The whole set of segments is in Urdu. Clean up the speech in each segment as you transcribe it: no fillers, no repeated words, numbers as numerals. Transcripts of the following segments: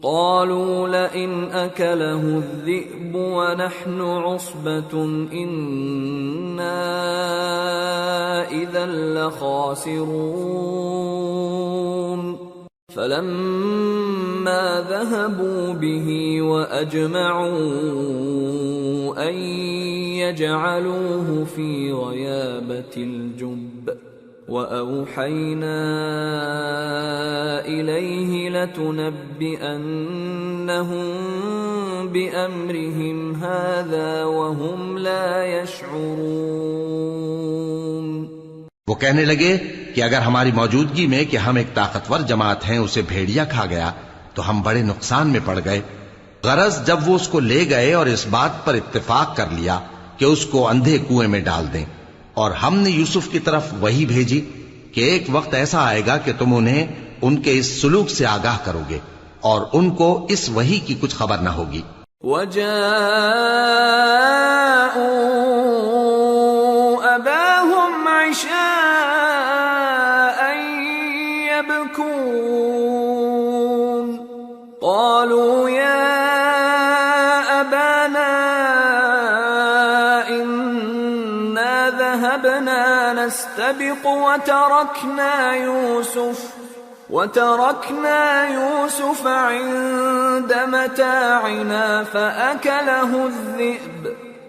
قالوا لئن أكله الذئب ونحن عصبة إنا إذا لخاسرون فلما ذهبوا به وأجمعوا أن يجعلوه في غيابة الجب وأوحينا إليه لتنبئنهم بأمرهم هذا وهم لا يشعرون۔ وہ کہنے لگے کہ اگر ہماری موجودگی میں کہ ہم ایک طاقتور جماعت ہیں اسے بھیڑیا کھا گیا تو ہم بڑے نقصان میں پڑ گئے۔ غرض جب وہ اس کو لے گئے اور اس بات پر اتفاق کر لیا کہ اس کو اندھے کنویں میں ڈال دیں، اور ہم نے یوسف کی طرف وحی بھیجی کہ ایک وقت ایسا آئے گا کہ تم انہیں ان کے اس سلوک سے آگاہ کرو گے اور ان کو اس وحی کی کچھ خبر نہ ہوگی۔ وَجَاءُوا أَبَاهُمْ عِشَاءً يَبْكُونَ قَالُوا يَا أَبَانَا إِنَّا ذَهَبْنَا نَسْتَبِقُ وتركنا يوسف عند متاعنا فأكله الذئب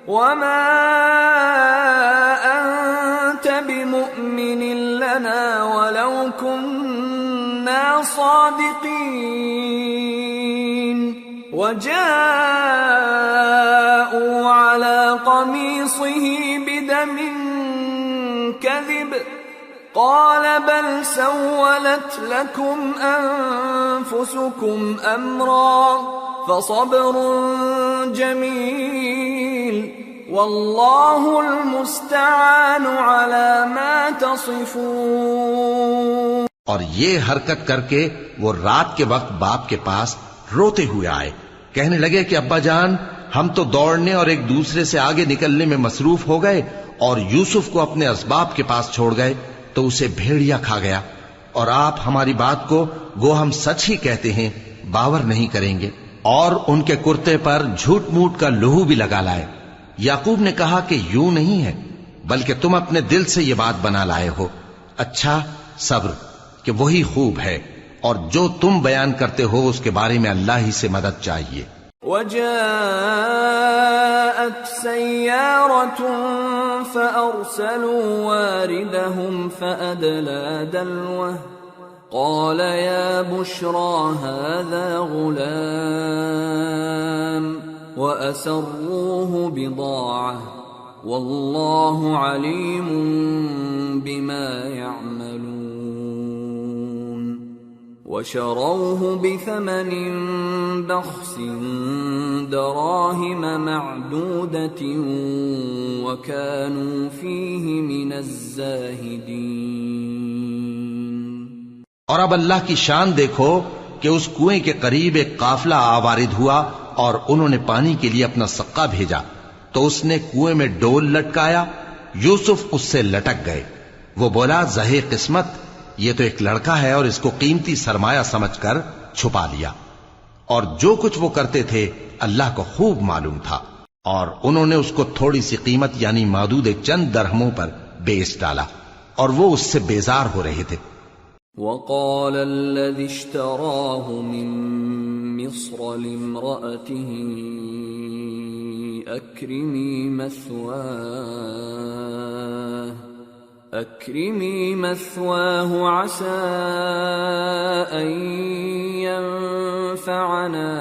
وما أنت بمؤمن لنا ولو كنا صادقين وجاءوا على قميصه بدم كذب قال بل سولت لكم أنفسكم أمرا فصبر جميل والله المستعان على ما تصفون۔ اور یہ حرکت کر کے وہ رات کے وقت باپ کے پاس روتے ہوئے آئے، کہنے لگے کہ ابا جان ہم تو دوڑنے اور ایک دوسرے سے آگے نکلنے میں مصروف ہو گئے اور یوسف کو اپنے اسباب کے پاس چھوڑ گئے تو اسے بھیڑیا کھا گیا، اور آپ ہماری بات کو گو ہم سچ ہی کہتے ہیں باور نہیں کریں گے، اور ان کے کرتے پر جھوٹ موٹ کا لہو بھی لگا لائے۔ یعقوب نے کہا کہ یوں نہیں ہے بلکہ تم اپنے دل سے یہ بات بنا لائے ہو۔ اچھا صبر کہ وہی خوب ہے، اور جو تم بیان کرتے ہو اس کے بارے میں اللہ ہی سے مدد چاہیے۔ وجاءت سيارة فأرسلوا واردهم فأدلى دلوه قال يا بشرى هذا غلام وأسروه بضاعة والله عليم بما يعملون وشروه بثمن بخس دراهم معدودة وكانوا فيه من الزاهدين۔ اور اب اللہ کی شان دیکھو کہ اس کنویں کے قریب ایک قافلہ آوارد ہوا اور انہوں نے پانی کے لیے اپنا سقا بھیجا تو اس نے کنویں میں ڈول لٹکایا، یوسف اس سے لٹک گئے۔ وہ بولا زہے قسمت، یہ تو ایک لڑکا ہے اور اس کو قیمتی سرمایہ سمجھ کر چھپا لیا، اور جو کچھ وہ کرتے تھے اللہ کو خوب معلوم تھا، اور انہوں نے اس کو تھوڑی سی قیمت یعنی معدود چند درہموں پر بیچ ڈالا، اور وہ اس سے بیزار ہو رہے تھے۔ وقال الذي اشتراه من مصر لامرأته أكرمي مثواه عسى أن ينفعنا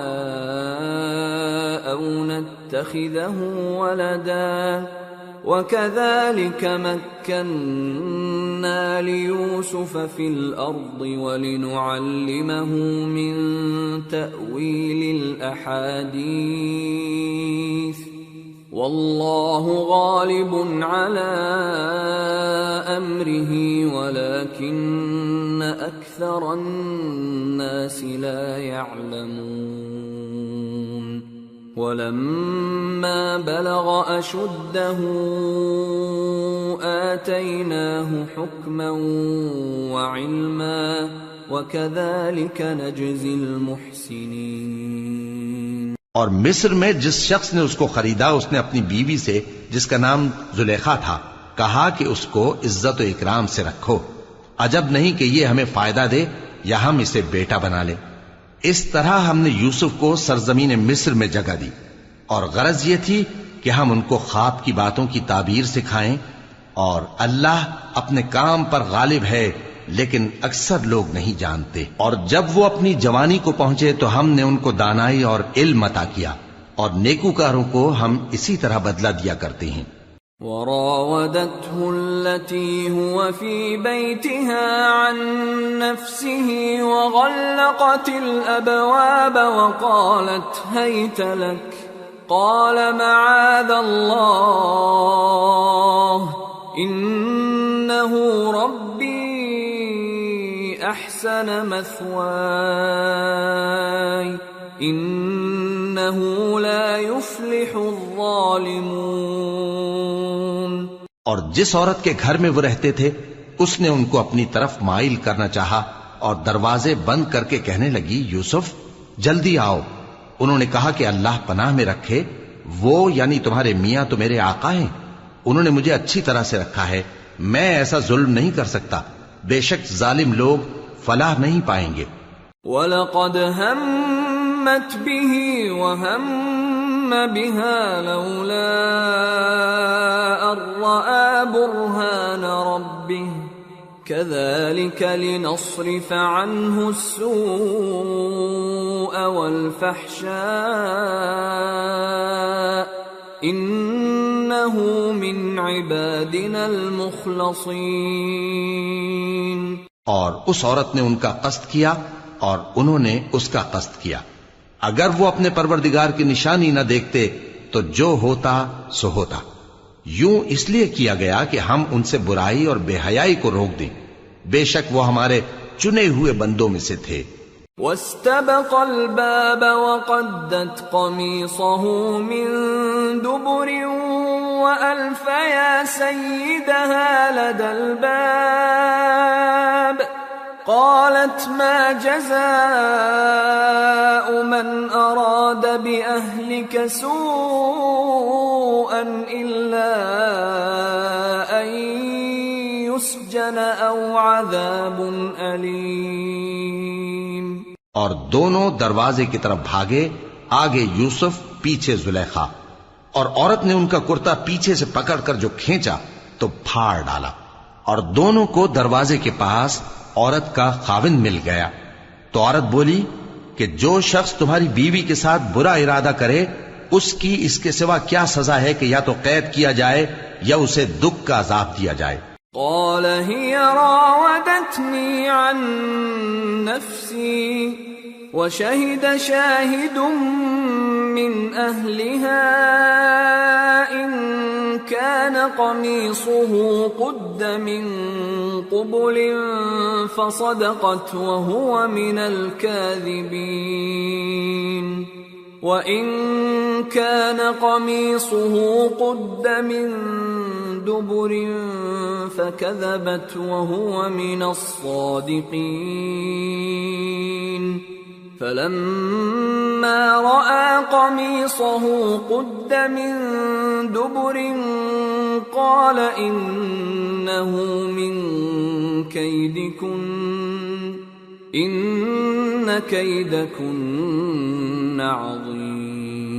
أو نتخذه ولدا وكذلك مكنا ليوسف في الأرض ولنعلمه من تأويل الأحاديث والله غالب على أمره ولكن أكثر الناس لا يعلمون۔ ولما بلغ أشده آتيناه حكما وعلما وَكَذَلِكَ نَجْزِي الْمُحْسِنِينَ۔ اور مصر میں جس شخص نے اس کو خریدا، اس نے اپنی بیوی سے جس کا نام زلیخا تھا کہا کہ اس کو عزت و اکرام سے رکھو، عجب نہیں کہ یہ ہمیں فائدہ دے یا ہم اسے بیٹا بنا لیں۔ اس طرح ہم نے یوسف کو سرزمین مصر میں جگہ دی، اور غرض یہ تھی کہ ہم ان کو خواب کی باتوں کی تعبیر سکھائیں، اور اللہ اپنے کام پر غالب ہے لیکن اکثر لوگ نہیں جانتے۔ اور جب وہ اپنی جوانی کو پہنچے تو ہم نے ان کو دانائی اور علم عطا کیا، اور نیکوکاروں کو ہم اسی طرح بدلہ دیا کرتے ہیں۔ وراودته التي هو في بيتها عن نفسه وغلقت الأبواب وقالت هيت لك قال معاذ الله إنه ربي أحسن مثواي إنه لا يفلح الظالمون۔ اور جس عورت کے گھر میں وہ رہتے تھے اس نے ان کو اپنی طرف مائل کرنا چاہا اور دروازے بند کر کے کہنے لگی یوسف جلدی آؤ۔ انہوں نے کہا کہ اللہ پناہ میں رکھے، وہ یعنی تمہارے میاں تو میرے آقا ہیں، انہوں نے مجھے اچھی طرح سے رکھا ہے، میں ایسا ظلم نہیں کر سکتا، بے شک ظالم لوگ فلاح نہیں پائیں گے۔ وَلَقَدْ هَمَّتْ بِهِ وَهَمَّ بِهَا لَوْلَا أَن رَّأَىٰ بُرْهَانَ رَبِّهِ كَذَٰلِكَ لِنَصْرِفَ عَنْهُ السُّوءَ وَالْفَحْشَاءَ إِنَّهُ مِنْ عِبَادِنَا الْمُخْلَصِينَ۔ اور اس عورت نے ان کا قصد کیا اور انہوں نے اس کا قصد کیا، اگر وہ اپنے پروردگار کی نشانی نہ دیکھتے تو جو ہوتا سو ہوتا، یوں اس لیے کیا گیا کہ ہم ان سے برائی اور بے حیائی کو روک دیں، بے شک وہ ہمارے چنے ہوئے بندوں میں سے تھے۔ وَاسْتَبَقَ الْبَابَ وَقَدَّتْ قَمِيصَهُ مِن دُبُرٍ وَأَلْفَ يَا سَيِّدَهَا لَدَى الْبَابِ قالت ما جزاء من أراد بأهلك سوءا إلا أن يسجن أو عذاب أليم۔ اور دونوں دروازے کی طرف بھاگے، آگے یوسف پیچھے زلیخا، اور عورت نے ان کا کرتا پیچھے سے پکڑ کر جو کھینچا تو پھاڑ ڈالا، اور دونوں کو دروازے کے پاس عورت کا خاوند مل گیا۔ تو عورت بولی کہ جو شخص تمہاری بیوی کے ساتھ برا ارادہ کرے اس کی اس کے سوا کیا سزا ہے کہ یا تو قید کیا جائے یا اسے دکھ کا عذاب دیا جائے۔ قال هي راودتني عن نفسي وشهد شاهد من أهلها إن كان قميصه قد من قبل فصدقت وهو من الكاذبين وإن كان قميصه قد من دبر فكذبت وهو من الصادقين فلما رأى قميصه قد من دبر قال إنه من كيدكن إن كيدكن عظيم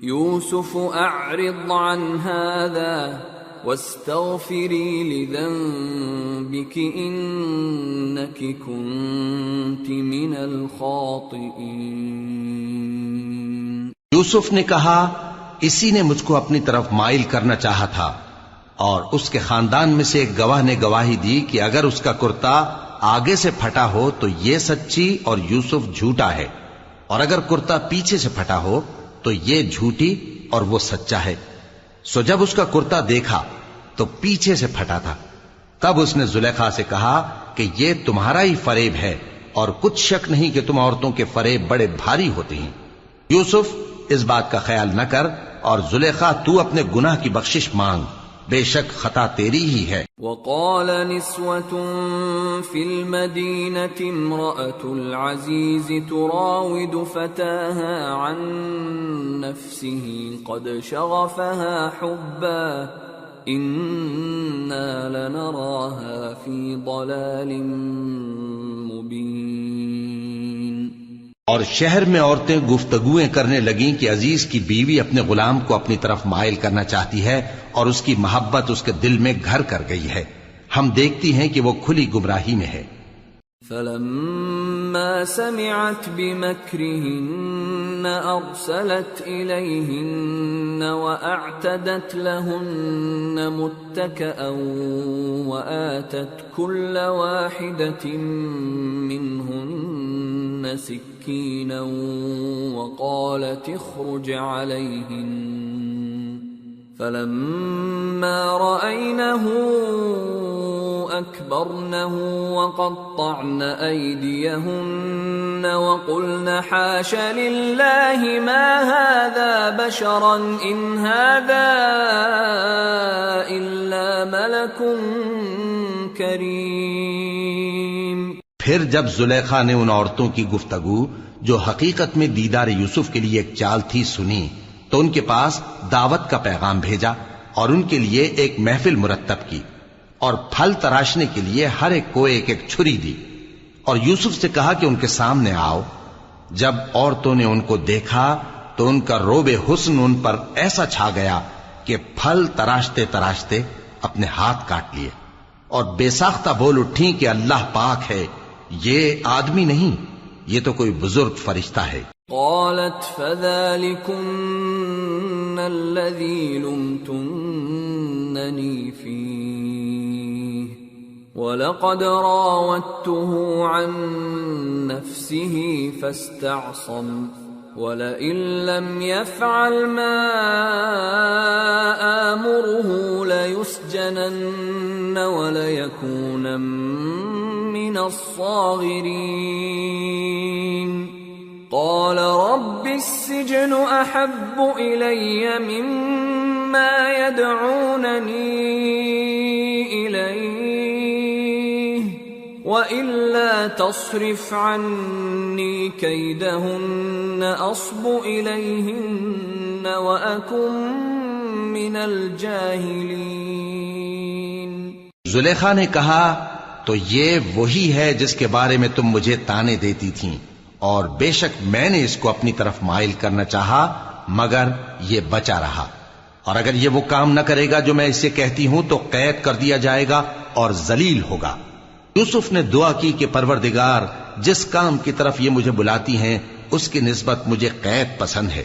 يوسف أعرض عن هذا واستغفري لذنبك إنك كنت من الخاطئين۔ یوسف نے کہا اسی نے مجھ کو اپنی طرف مائل کرنا چاہا تھا، اور اس کے خاندان میں سے ایک گواہ نے گواہی دی کہ اگر اس کا کرتا آگے سے پھٹا ہو تو یہ سچی اور یوسف جھوٹا ہے، اور اگر کرتا پیچھے سے پھٹا ہو تو یہ جھوٹی اور وہ سچا ہے۔ سو جب اس کا کرتا دیکھا تو پیچھے سے پھٹا تھا، تب اس نے زلیخا سے کہا کہ یہ تمہارا ہی فریب ہے، اور کچھ شک نہیں کہ تم عورتوں کے فریب بڑے بھاری ہوتے ہیں۔ یوسف اس بات کا خیال نہ کر، اور زلیخا تو اپنے گناہ کی بخشش مانگ، بے شک خطا تیری ہی ہے۔ وقال نسوة في المدينة امرأة العزيز تراود فتاها عن نفسه قد شغفها حبا إنا لنراها في ضلال مبين۔ اور شہر میں عورتیں گفتگویں کرنے لگیں کہ عزیز کی بیوی اپنے غلام کو اپنی طرف مائل کرنا چاہتی ہے اور اس کی محبت اس کے دل میں گھر کر گئی ہے، ہم دیکھتی ہیں کہ وہ کھلی گمراہی میں ہے۔ فلما سمعت بمكرهن أرسلت إليهن وأعتدت لهن متكئا وآتت كل واحدة منهن سكينا وقالت اخرج عليهن فلما رأينه أكبرنه وقطعن أيديهن وقلن حاش لله ما هذا بشرا إن هذا إلا ملك كريم۔ پھر جب زلیخا نے ان عورتوں کی گفتگو جو حقیقت میں دیدار یوسف کے لیے ایک چال تھی سنی تو ان کے پاس دعوت کا پیغام بھیجا اور ان کے لیے ایک محفل مرتب کی اور پھل تراشنے کے لیے ہر ایک کو ایک ایک چھری دی اور یوسف سے کہا کہ ان کے سامنے آؤ۔ جب عورتوں نے ان کو دیکھا تو ان کا روب حسن ان پر ایسا چھا گیا کہ پھل تراشتے تراشتے اپنے ہاتھ کاٹ لیے اور بے ساختہ بول اٹھیں کہ اللہ پاک ہے، یہ آدمی نہیں، یہ تو کوئی بزرگ فرشتہ ہے۔ قالت فذلكن الذي لمتنني فيه ولقد راودته عن نفسه فاستعصم ولئن لم يفعل ما آمره ليسجنن وليكونن من الصاغرين۔ قال رب السجن أحب إلي مما يدعونني إليه وإلا تصرف عني كيدهن أصب إليهن وأكن من الجاهلين۔ زلیخا نے کہا تو یہ وہی ہے جس کے بارے میں تم مجھے تانے دیتی تھیں، اور بے شک میں نے اس کو اپنی طرف مائل کرنا چاہا مگر یہ بچا رہا، اور اگر یہ وہ کام نہ کرے گا جو میں اسے کہتی ہوں تو قید کر دیا جائے گا اور ذلیل ہوگا۔ یوسف نے دعا کی کہ پروردگار جس کام کی طرف یہ مجھے بلاتی ہیں اس کی نسبت مجھے قید پسند ہے،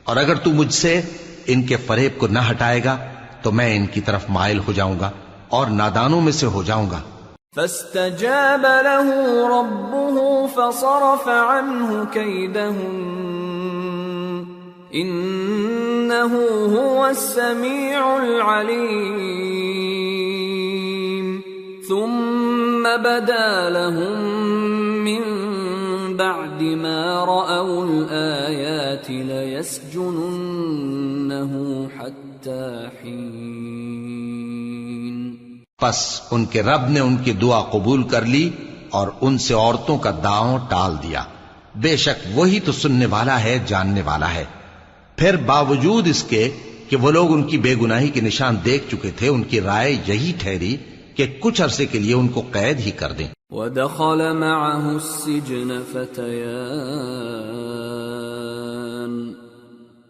اور اگر تو مجھ سے ان کے فریب کو نہ ہٹائے گا تو میں ان کی طرف مائل ہو جاؤں گا اور نادانوں میں سے ہو جاؤں گا۔ فاستجاب له ربه فصرف عنه كيدهن إنه هو السميع العليم۔ ثم بدا لهم من بعد ما رأوا الآيات ليسجننه حتى حين۔ پس ان کے رب نے ان کی دعا قبول کر لی اور ان سے عورتوں کا داؤں ٹال دیا، بے شک وہی تو سننے والا ہے، جاننے والا ہے۔ پھر باوجود اس کے کہ وہ لوگ ان کی بے گناہی کے نشان دیکھ چکے تھے، ان کی رائے یہی ٹھہری کہ کچھ عرصے کے لیے ان کو قید ہی کر دیں۔ وَدَخَلَ مَعَهُ السِّجْنَ فَتَيَانِ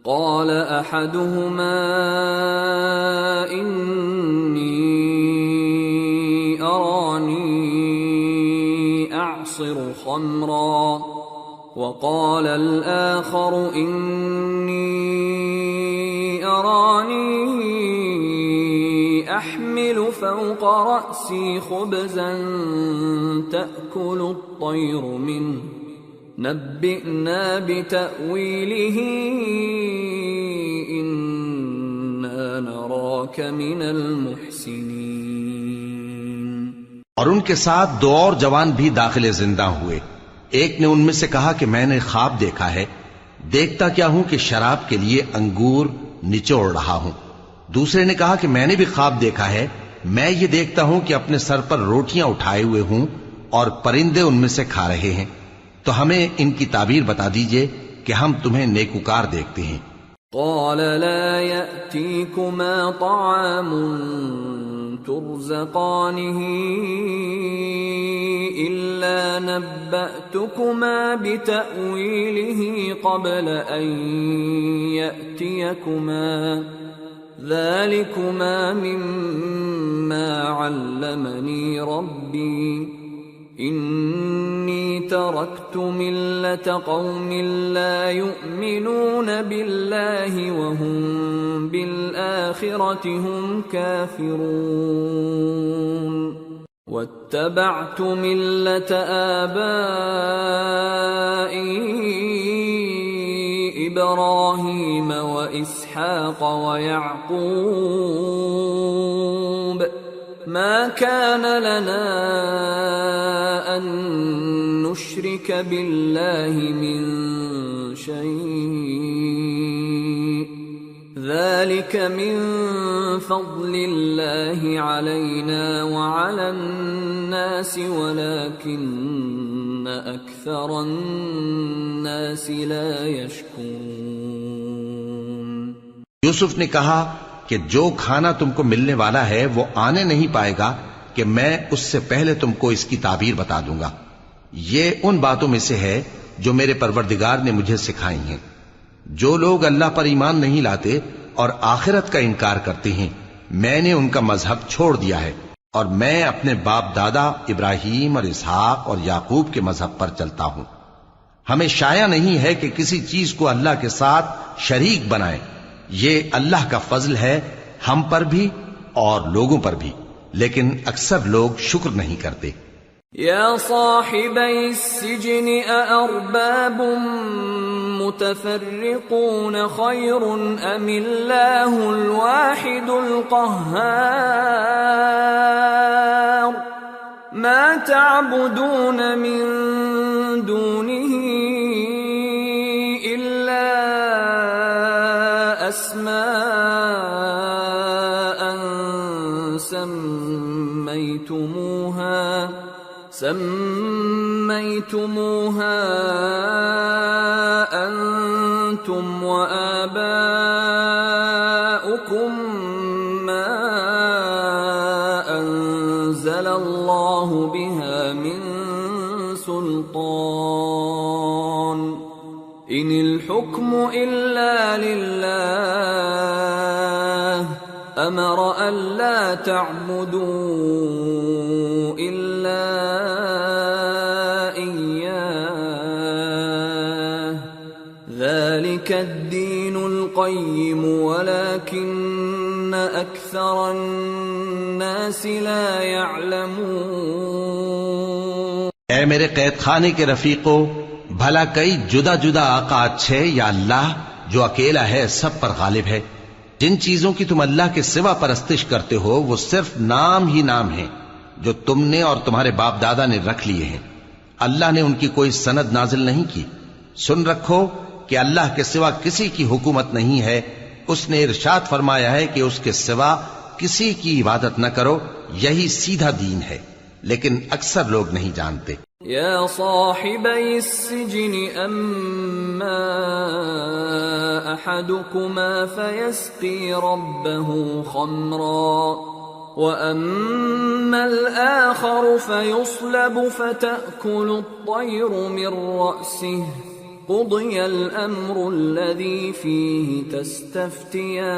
قَالَ أَحَدُهُمَا إِنِّي أَرَانِي أَعْصِرُ خَمْرًا وَقَالَ الْآخَرُ إِنِّي أَرَانِي أَحْمِلُ فَوْقَ رَأْسِي خُبْزًا تَأْكُلُ الطَّيْرُ مِنْهُ نَبِّئْنَا بِتَأْوِيلِهِ إِنَّا نَرَاكَ مِنَ الْمُحْسِنِينَ۔ اور ان کے ساتھ دو اور جوان بھی داخل زندہ ہوئے۔ ایک نے ان میں سے کہا کہ میں نے خواب دیکھا ہے، دیکھتا کیا ہوں کہ شراب کے لیے انگور نچوڑ رہا ہوں، دوسرے نے کہا کہ میں نے بھی خواب دیکھا ہے، میں یہ دیکھتا ہوں کہ اپنے سر پر روٹیاں اٹھائے ہوئے ہوں اور پرندے ان میں سے کھا رہے ہیں، تو ہمیں ان کی تعبیر بتا دیجئے کہ ہم تمہیں نیکوکار دیکھتے ہیں۔ قال لا يأتيكما طعام ترزقانه إلا نبأتكما بتأويله قبل أن يأتيكما ذلكما مما علمني ربي إني تركت ملة قوم لا يؤمنون بالله وهم بالآخرة هم كافرون واتبعت ملة آبائي إبراهيم وإسحاق ويعقوب ما كان لنا أن نشرك بالله من شيء ذلك من فضل الله علينا وعلى الناس ولكن أكثر الناس لا يشكرون۔ یوسف نے کہا کہ جو کھانا تم کو ملنے والا ہے وہ آنے نہیں پائے گا کہ میں اس سے پہلے تم کو اس کی تعبیر بتا دوں گا۔ یہ ان باتوں میں سے ہے جو میرے پروردگار نے مجھے سکھائی ہیں۔ جو لوگ اللہ پر ایمان نہیں لاتے اور آخرت کا انکار کرتے ہیں، میں نے ان کا مذہب چھوڑ دیا ہے اور میں اپنے باپ دادا ابراہیم اور اسحاق اور یعقوب کے مذہب پر چلتا ہوں۔ ہمیں شایع نہیں ہے کہ کسی چیز کو اللہ کے ساتھ شریک بنائیں، یہ اللہ کا فضل ہے ہم پر بھی اور لوگوں پر بھی، لیکن اکثر لوگ شکر نہیں کرتے۔ یا صاحبی السجن اارباب متفرقون خیر ام اللہ الواحد القہار ما تعبدون من دونه الا اسماء سميتموها أنتم وآباؤكم ما أنزل الله بها من سلطان إن الحكم إلا لله أمر ألا تعبدوا إلا إياه ذلك الدين القيم ولكن أكثر الناس لا يعلمون۔ اے میرے قید خانے کے رفیقو، بھلا کئی جدا جدا آقا اچھے یا اللہ جو اکیلا ہے سب پر غالب ہے؟ جن چیزوں کی تم اللہ کے سوا پرستش کرتے ہو وہ صرف نام ہی نام ہیں جو تم نے اور تمہارے باپ دادا نے رکھ لیے ہیں، اللہ نے ان کی کوئی سند نازل نہیں کی۔ سن رکھو کہ اللہ کے سوا کسی کی حکومت نہیں ہے، اس نے ارشاد فرمایا ہے کہ اس کے سوا کسی کی عبادت نہ کرو، یہی سیدھا دین ہے، لیکن اکثر لوگ نہیں جانتے۔ یا صاحبی السجن اما احدكما فيسقي ربه خمرا واما الاخر فيصلب فتأكل الطير من رأسه قضي الامر الذي فيه تستفتيان۔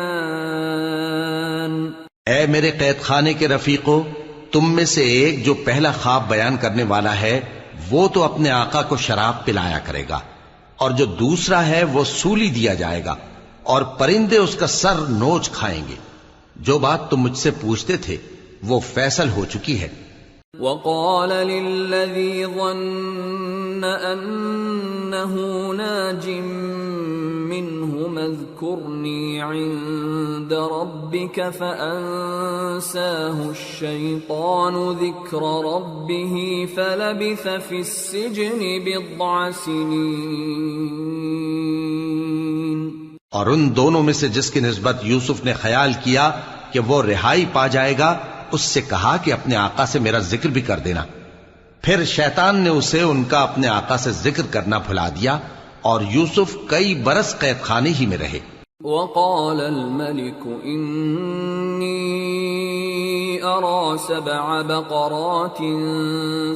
اے میرے قید خانے کے رفیقو، تم میں سے ایک جو پہلا خواب بیان کرنے والا ہے وہ تو اپنے آقا کو شراب پلایا کرے گا، اور جو دوسرا ہے وہ سولی دیا جائے گا اور پرندے اس کا سر نوچ کھائیں گے۔ جو بات تم مجھ سے پوچھتے تھے وہ فیصل ہو چکی ہے۔ وقال للذي ظن أنه ناج منهم اذكرني عند ربك فأنساه الشيطان ذكر ربه فلبث في السجن 9 سنين۔ اور ان دونوں میں سے جس کی نسبت یوسف نے خیال کیا کہ وہ رہائی پا جائے گا، اس سے کہا کہ اپنے آقا سے میرا ذکر بھی کر دینا۔ پھر شیطان نے اسے ان کا اپنے آقا سے ذکر کرنا بھلا دیا، اور یوسف کئی برس قید خانے ہی میں رہے۔ وقال الملك إني أرى 7 بقرات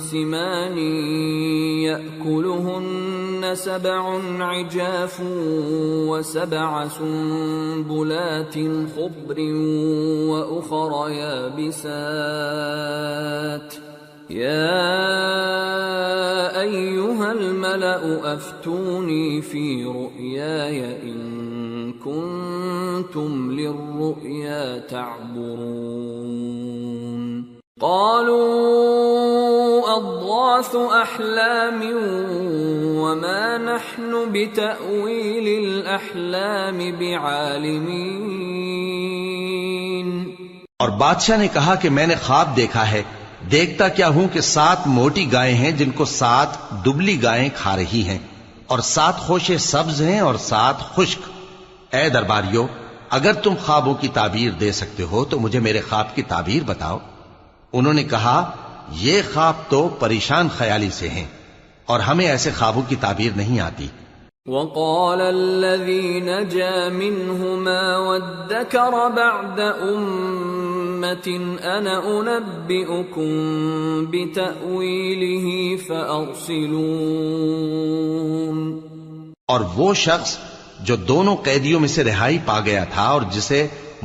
سمان يأكلهن 7 عجاف و7 سنبلات خضر وأخر يابسات يا أيها الملأ أفتوني في رؤياي إن كنتم للرؤيا تعبرون قالوا أضغاث أحلام وما نحن بتأويل الأحلام بعالمين۔ اور بادشاہ نے کہا کہ میں نے خواب دیکھا ہے، دیکھتا کیا ہوں کہ 7 موٹی گائیں ہیں جن کو 7 دبلی گائیں کھا رہی ہیں، اور 7 خوشے سبز ہیں اور 7 خشک۔ اے درباریو، اگر تم خوابوں کی تعبیر دے سکتے ہو تو مجھے میرے خواب کی تعبیر بتاؤ۔ انہوں نے کہا یہ خواب تو پریشان خیالی سے ہیں، اور ہمیں ایسے خوابوں کی تعبیر نہیں آتی۔ وقال الذي نجا منهما وادكر بعد أمة أنا أنبئكم بتأويله فأرسلون۔ اور وہ شخص جو دونوں قیدیوں میں سے رہائی پا گیا تھا اور جسے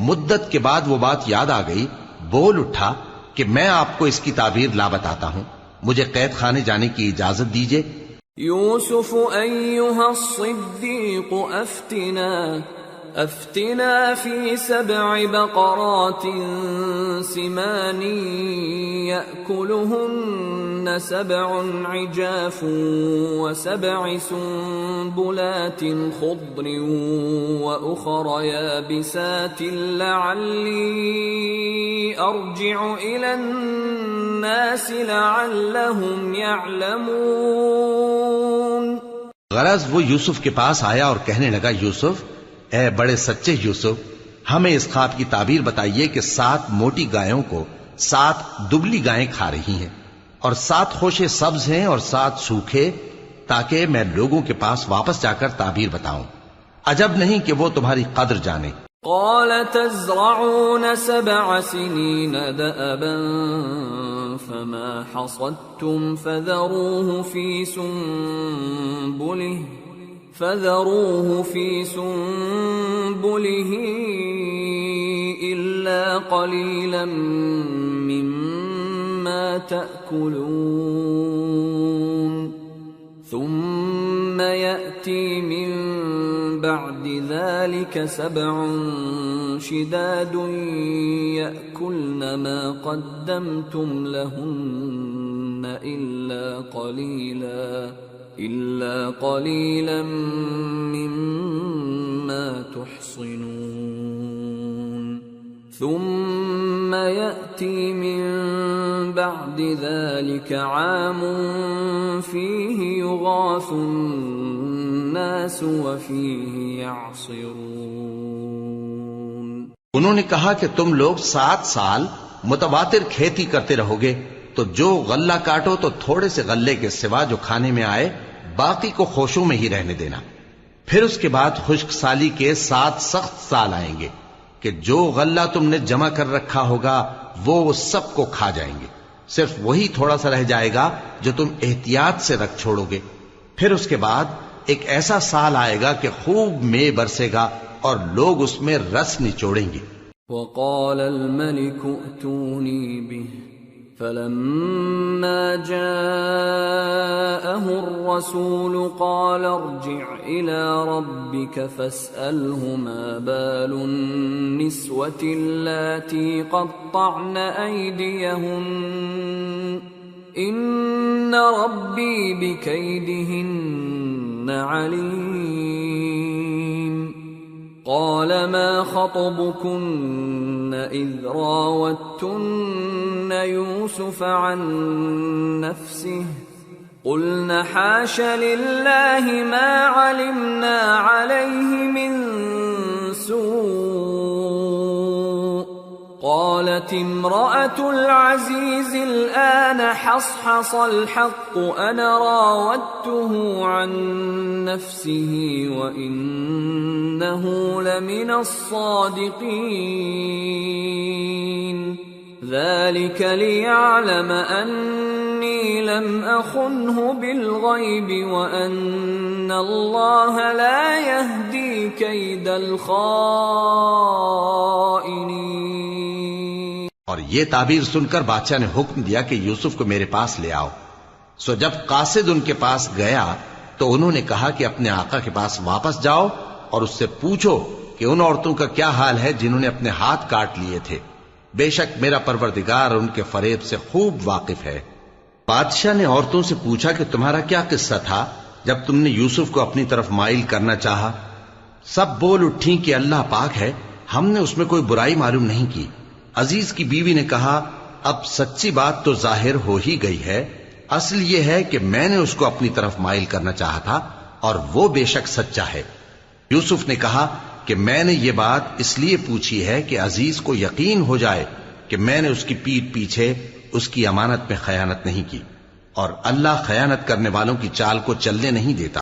مدت کے بعد وہ بات یاد آ گئی، بول اٹھا کہ میں آپ کو اس کی تعبیر لا بتاتا ہوں، مجھے قید خانے جانے کی اجازت دیجیے۔ يوسف أيها الصديق أفتنا في 7 بقرات سمان يأكلهن 7 عجاف و7 سنبلات خضر وأخر يابسات لعلي أرجع إلى الناس لعلهم يعلمون۔ غرض وہ یوسف کے پاس آیا اور کہنے لگا، یوسف، اے بڑے سچے یوسف، ہمیں اس خواب کی تعبیر بتائیے کہ 7 موٹی گایوں کو 7 دبلی گائیں کھا رہی ہیں، اور 7 خوشے سبز ہیں اور 7 سوکھے، تاکہ میں لوگوں کے پاس واپس جا کر تعبیر بتاؤں۔ عجب نہیں کہ وہ تمہاری قدر جانے۔ قال تزرعون 7 سنين دأبا فما حصدتم فذروه في سنبله إلا قليلا مما تأكلون ثم يأتي من بعد ذلك 7 شداد يأكلن ما قدمتم لهن إلا قليلا مما تحصنون ثم يأتي من بعد ذلك عام فيه يغاث الناس وفيه يعصرون۔ انہوں نے کہا کہ تم لوگ 7 سال متواتر کھیتی کرتے رہو گے، تو جو غلہ کاٹو تو تھوڑے سے غلے کے سوا جو کھانے میں آئے باقی کو خوشوں میں ہی رہنے دینا۔ پھر اس کے بعد خشک سالی کے 7 سخت سال آئیں گے کہ جو غلہ تم نے جمع کر رکھا ہوگا وہ سب کو کھا جائیں گے، صرف وہی تھوڑا سا رہ جائے گا جو تم احتیاط سے رکھ چھوڑو گے۔ پھر اس کے بعد ایک ایسا سال آئے گا کہ خوب مے برسے گا اور لوگ اس میں رس نچوڑیں گے۔ وقال الملك ائتوني به فلما جاءه الرسول قال ارجع إلى ربك فاسأله ما بال النسوة اللاتي قطعن أيديهن إن ربي بكيدهن عليم۔ قال ما خطبكن إذ راوتن يوسف عن نفسه قلن حاش لله ما علمنا عليه من امرأة العزيز الآن حصحص الحق أنا راودته عن نفسه وإنه لمن الصادقين ذلك ليعلم أني لم أخنه بالغيب وأن الله لا يهدي كيد الخائنين. اور یہ تعبیر سن کر بادشاہ نے حکم دیا کہ یوسف کو میرے پاس لے آؤ. سو جب قاصد ان کے پاس گیا تو انہوں نے کہا کہ اپنے آقا کے پاس واپس جاؤ اور اس سے پوچھو کہ ان عورتوں کا کیا حال ہے جنہوں نے اپنے ہاتھ کاٹ لیے تھے. بے شک میرا پروردگار ان کے فریب سے خوب واقف ہے. بادشاہ نے عورتوں سے پوچھا کہ تمہارا کیا قصہ تھا جب تم نے یوسف کو اپنی طرف مائل کرنا چاہا؟ سب بول اٹھیں کہ اللہ پاک ہے، ہم نے اس میں کوئی برائی معلوم نہیں کی. عزیز کی بیوی نے کہا اب سچی بات تو ظاہر ہو ہی گئی ہے. اصل یہ ہے کہ میں نے اس کو اپنی طرف مائل کرنا چاہا تھا اور وہ بے شک سچا ہے. یوسف نے کہا کہ میں نے یہ بات اس لیے پوچھی ہے کہ عزیز کو یقین ہو جائے کہ میں نے اس کی پیٹھ پیچھے اس کی امانت میں خیانت نہیں کی، اور اللہ خیانت کرنے والوں کی چال کو چلنے نہیں دیتا.